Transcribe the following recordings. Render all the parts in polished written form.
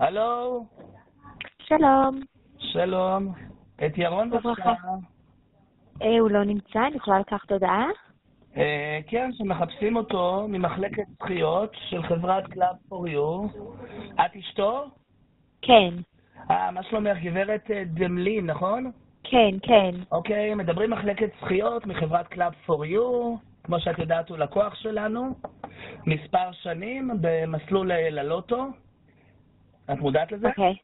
הלו, שלום. שלום. את ירון בברכה. בבקשה. הוא לא נמצא, אני יכולה לקחת הודעה? כן, שמחפשים אותו ממחלקת זכיות של חברת קלאב פור יו. את אשתו? כן, מה שלומך? גברת דמלין, נכון? כן, כן. אוקיי, מדברים מחלקת זכיות מחברת קלאב פור יו. כמו שאת יודעת, הוא לקוח שלנו. מספר שנים במסלול ללוטו. את מודעת לזה? אוקיי.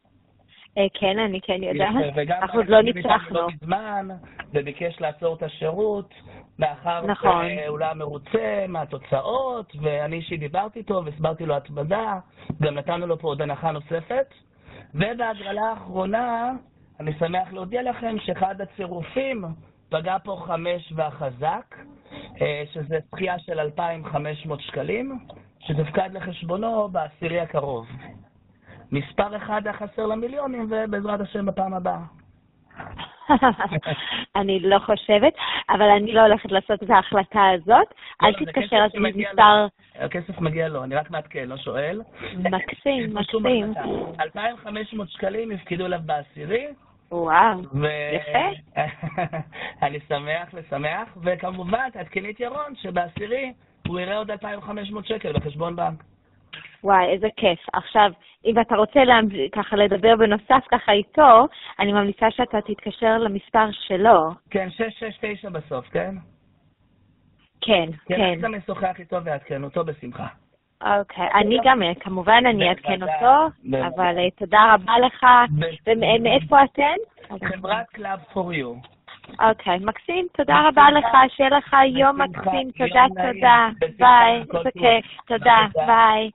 כן, אני כן יודעת. וגם אנחנו עוד לא אנחנו דיברנו ניצחנו. לא מזמן, וביקש לעצור את השירות, מאחר נכון. שהוא לא מרוצה מהתוצאות, ואני אישית דיברתי איתו והסברתי לו התמדה, גם נתנו לו פה עוד הנחה נוספת, ובהגרלה האחרונה, אני שמח להודיע לכם שאחד הצירופים פגע פה 5 והחזק, שזה זכייה של 2,500 שקלים, שתפקד לחשבונו בעשירי הקרוב. מספר אחד החסר למיליונים, ובעזרת השם בפעם הבאה. אני לא חושבת, אבל אני לא הולכת לעשות את ההחלטה הזאת. אל תתקשר אז במספר... הכסף מגיע לו, אני רק מעדכן, לא שואל. מקסים, מקסים. 2,500 שקלים הפקידו אליו בעשירי. וואו, יפה. אני שמח לשמח, וכמובן תעדכני את ירון שבעשירי הוא יראה עוד 2,500 שקל בחשבון בנק. וואי, איזה כיף. עכשיו, אם אתה רוצה ככה לדבר בנוסף ככה איתו, אני ממליצה שאתה תתקשר למספר שלו. כן, 669 בסוף, כן? כן, כן. כן. אני גם משוחח איתו ועדכן אותו בשמחה. אוקיי, אני גם, כמובן אני אעדכן אותו, אבל תודה רבה לך. ומאיפה אתן? חברת קלאב פור יו. אוקיי, מקסים, תודה רבה לך, שיהיה לך יום מקסים, תודה, ביי, איזה כיף, תודה, ביי.